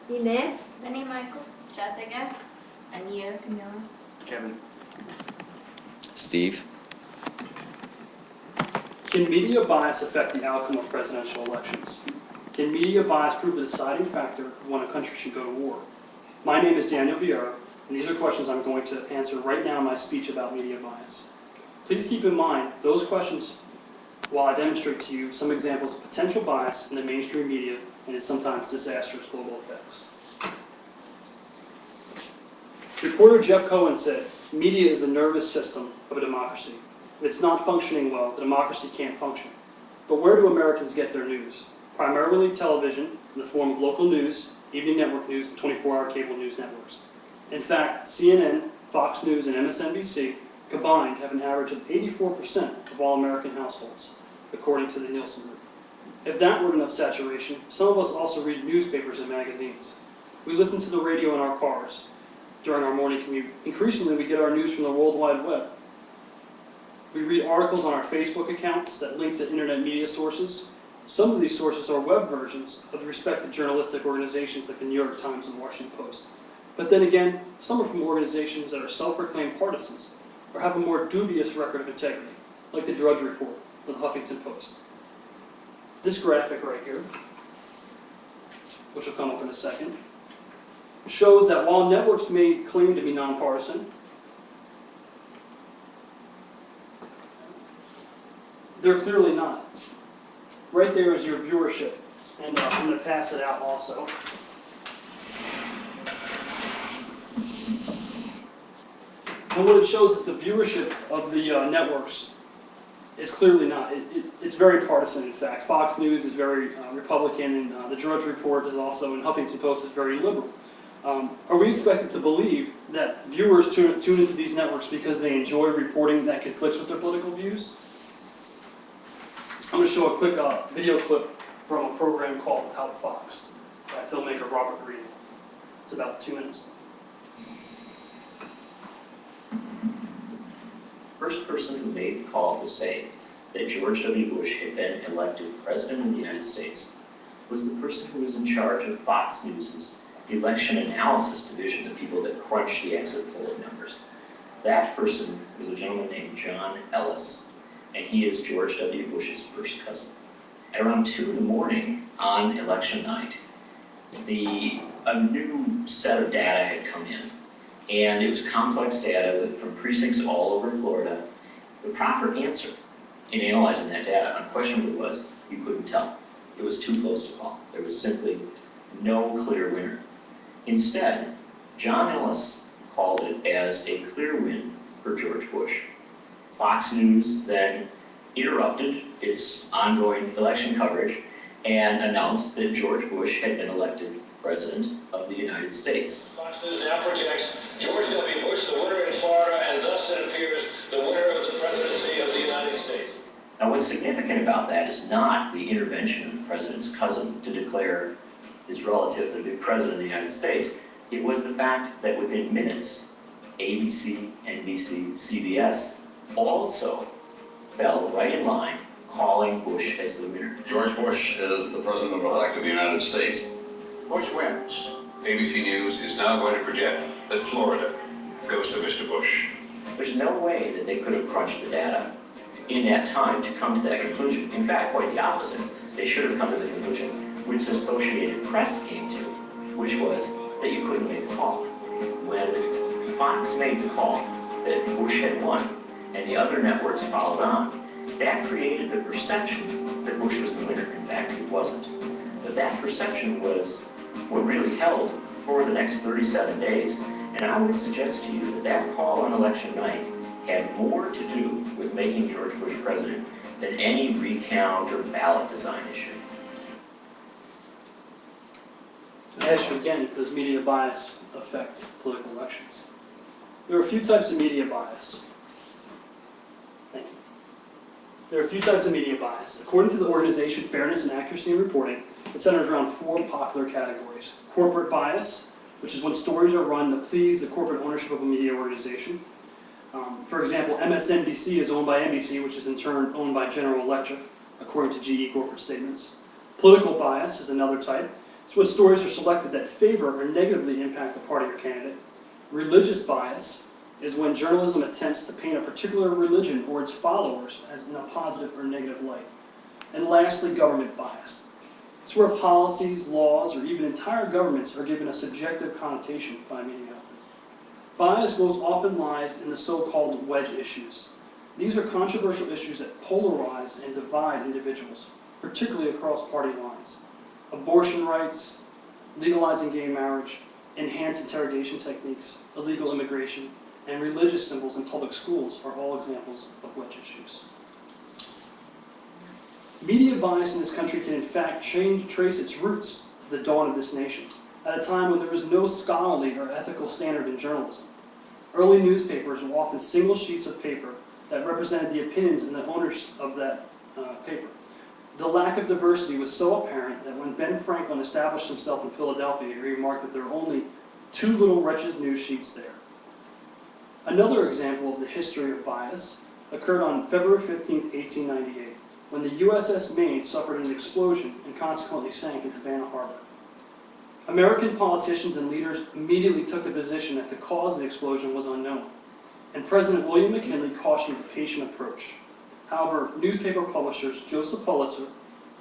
Inés, Danny, Michael, Jessica, And you? Camilla. Kevin. Steve? Can media bias affect the outcome of presidential elections? Can media bias prove the deciding factor of when a country should go to war? My name is Daniel Vieira, and these are questions I'm going to answer right now in my speech about media bias. Please keep in mind those questions while I demonstrate to you some examples of potential bias in the mainstream media and its sometimes disastrous global effects. Reporter Jeff Cohen said, "Media is the nervous system of a democracy. If it's not functioning well, the democracy can't function." But where do Americans get their news? Primarily television in the form of local news, evening network news, and 24-hour cable news networks. In fact, CNN, Fox News, and MSNBC combined have an average of 84% of all American households, according to the Nielsen Group. If that weren't enough saturation, some of us also read newspapers and magazines. We listen to the radio in our cars during our morning commute. Increasingly, we get our news from the World Wide Web. We read articles on our Facebook accounts that link to internet media sources. Some of these sources are web versions of the respected journalistic organizations like the New York Times and Washington Post. But then again, some are from organizations that are self-proclaimed partisans or have a more dubious record of integrity, like the Drudge Report or the Huffington Post. This graphic right here, which will come up in a second, shows that while networks may claim to be nonpartisan, they're clearly not. Right there is your viewership, and I'm going to pass it out also. And what it shows is the viewership of the networks is clearly not. It's very partisan, in fact. Fox News is very Republican, and the Drudge Report is also, and Huffington Post is very liberal. Are we expected to believe that viewers tune into these networks because they enjoy reporting that conflicts with their political views? I'm going to show a quick video clip from a program called Outfoxed by filmmaker Robert Green. It's about 2 minutes. First person who made the call to say that George W. Bush had been elected President of the United States was the person who was in charge of Fox News' election analysis division, the people that crunched the exit poll numbers. That person was a gentleman named John Ellis, and he is George W. Bush's first cousin. At around 2 in the morning on election night, a new set of data had come in, and it was complex data from precincts all over Florida. The proper answer in analyzing that data unquestionably was you couldn't tell. It was too close to call. There was simply no clear winner. Instead, John Ellis called it as a clear win for George Bush. Fox News then interrupted its ongoing election coverage and announced that George Bush had been elected President of the United States. Fox News now projects George W. Bush the winner in Florida, and thus it appears the winner of the presidency of the United States. Now what's significant about that is not the intervention of the president's cousin to declare his relative to be President of the United States. It was the fact that within minutes, ABC, NBC, CBS also fell right in line, calling Bush as the winner. George Bush is the President-elect of the United States. Bush wins. ABC News is now going to project that Florida goes to Mr. Bush. There's no way that they could have crunched the data in that time to come to that conclusion. In fact, quite the opposite. They should have come to the conclusion which the Associated Press came to, which was that you couldn't make the call. When Fox made the call that Bush had won, and the other networks followed on, that created the perception that Bush was the winner. In fact, he wasn't. But that perception was what really held for the next 37 days. And I would suggest to you that that call on election night had more to do with making George Bush president than any recount or ballot design issue. I ask you again, does media bias affect political elections? There are a few types of media bias. Thank you. There are a few types of media bias. According to the organization Fairness and Accuracy in Reporting, it centers around 4 popular categories. Corporate bias, which is when stories are run to please the corporate ownership of a media organization. For example, MSNBC is owned by NBC, which is in turn owned by General Electric, according to GE corporate statements. Political bias is another type. It's when stories are selected that favor or negatively impact the party or candidate. Religious bias is when journalism attempts to paint a particular religion or its followers as in a positive or negative light. And lastly, government bias. It's where policies, laws, or even entire governments are given a subjective connotation by a media outlet. Bias most often lies in the so-called wedge issues. These are controversial issues that polarize and divide individuals, particularly across party lines. Abortion rights, legalizing gay marriage, enhanced interrogation techniques, illegal immigration, and religious symbols in public schools are all examples of wedge issues. Media bias in this country can in fact trace its roots to the dawn of this nation, at a time when there was no scholarly or ethical standard in journalism. Early newspapers were often single sheets of paper that represented the opinions and the owners of that paper. The lack of diversity was so apparent that when Ben Franklin established himself in Philadelphia, he remarked that there were only 2 little wretched news sheets there. Another example of the history of bias occurred on February 15, 1898, when the USS Maine suffered an explosion and consequently sank in Havana Harbor. American politicians and leaders immediately took the position that the cause of the explosion was unknown, and President William McKinley cautioned a patient approach. However, newspaper publishers Joseph Pulitzer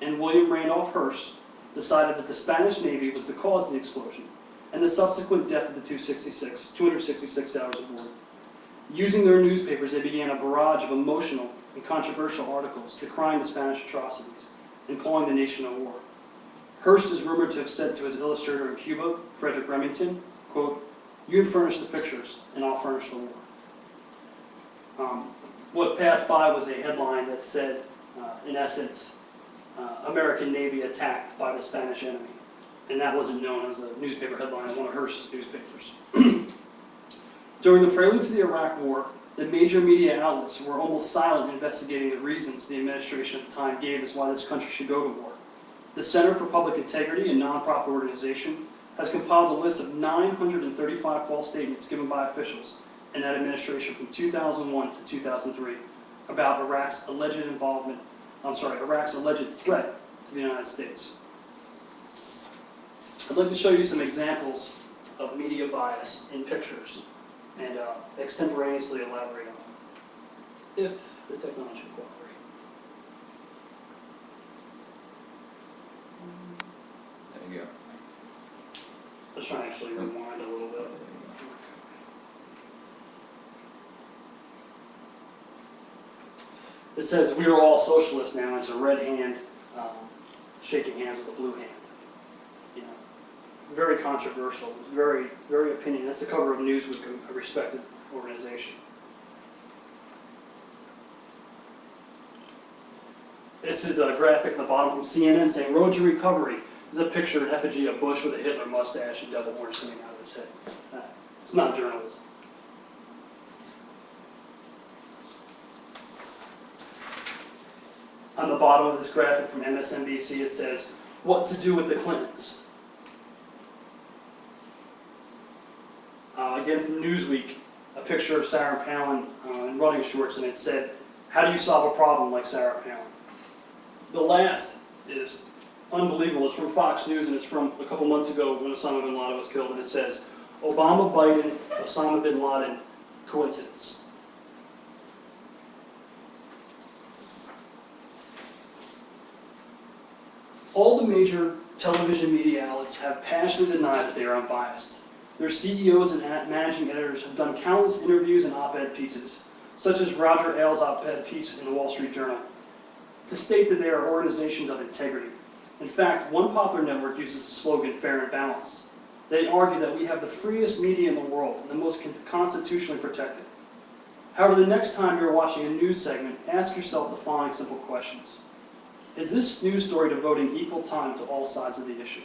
and William Randolph Hearst decided that the Spanish Navy was the cause of the explosion and the subsequent death of the 266 sailors aboard. Using their newspapers, they began a barrage of emotional and controversial articles decrying the Spanish atrocities and calling the nation a war. Hearst is rumored to have said to his illustrator in Cuba, Frederick Remington, quote, "You furnish the pictures, and I'll furnish the war." What passed by was a headline that said, in essence, American Navy attacked by the Spanish enemy. And that wasn't known as a newspaper headline in one of Hearst's newspapers. During the prelude to the Iraq War, the major media outlets were almost silent investigating the reasons the administration at the time gave as why this country should go to war. The Center for Public Integrity, a nonprofit organization, has compiled a list of 935 false statements given by officials in that administration from 2001 to 2003 about Iraq's alleged threat to the United States. I'd like to show you some examples of media bias in pictures and extemporaneously elaborate on them, if the technology will cooperate. There you go. Let's try and actually rewind a little bit. It says, "We are all socialists now." It's a red hand shaking hands with a blue hand. You know, very controversial, very, very opinion. That's the cover of Newsweek, a respected organization. This is a graphic at the bottom from CNN saying, "Road to Recovery." There's a picture, an effigy of Bush with a Hitler mustache and devil horns coming out of his head. It's not journalism. On the bottom of this graphic from MSNBC, it says, "What to do with the Clintons." Again from Newsweek, a picture of Sarah Palin in running shorts, and it said, "How do you solve a problem like Sarah Palin?" The last is unbelievable. It's from Fox News, and it's from a couple months ago when Osama bin Laden was killed, and it says, "Obama, Biden, Osama bin Laden, coincidence." All the major television media outlets have passionately denied that they are unbiased. Their CEOs and managing editors have done countless interviews and op-ed pieces, such as Roger Ailes' op-ed piece in the Wall Street Journal, to state that they are organizations of integrity. In fact, one popular network uses the slogan "fair and balanced." They argue that we have the freest media in the world and the most constitutionally protected. However, the next time you're watching a news segment, ask yourself the following simple questions. Is this news story devoting equal time to all sides of the issue?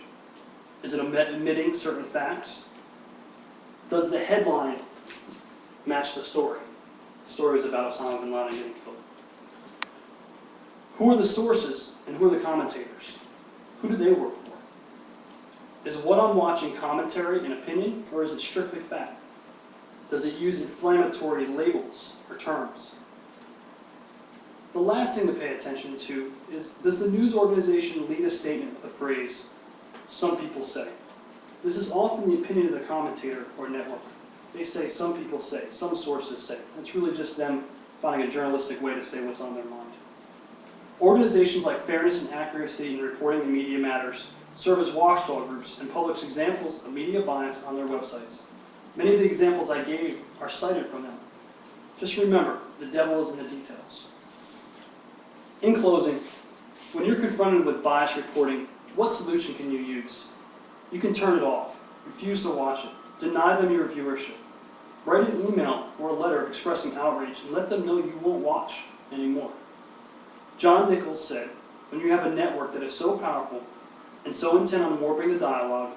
Is it omitting certain facts? Does the headline match the story? The story is about Osama bin Laden getting killed. Who are the sources and who are the commentators? Who do they work for? Is what I'm watching commentary and opinion, or is it strictly fact? Does it use inflammatory labels or terms? The last thing to pay attention to is, does the news organization lead a statement with the phrase, "some people say"? This is often the opinion of the commentator or network. They say, some people say, some sources say. It's really just them finding a journalistic way to say what's on their mind. Organizations like Fairness and Accuracy in Reporting the Media Matters serve as watchdog groups and publish examples of media bias on their websites. Many of the examples I gave are cited from them. Just remember, the devil is in the details. In closing, when you're confronted with biased reporting, what solution can you use? You can turn it off, refuse to watch it, deny them your viewership. Write an email or a letter expressing outrage and let them know you won't watch anymore. John Nichols said, when you have a network that is so powerful and so intent on warping the dialogue,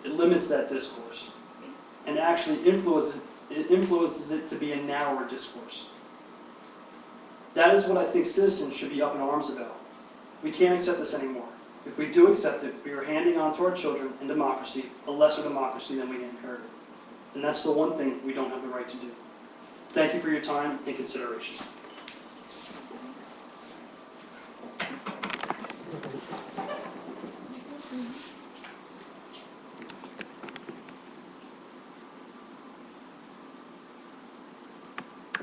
it limits that discourse and actually influences it to be a narrower discourse. That is what I think citizens should be up in arms about. We can't accept this anymore. If we do accept it, we are handing on to our children and democracy a lesser democracy than we inherited. And that's the one thing we don't have the right to do. Thank you for your time and consideration.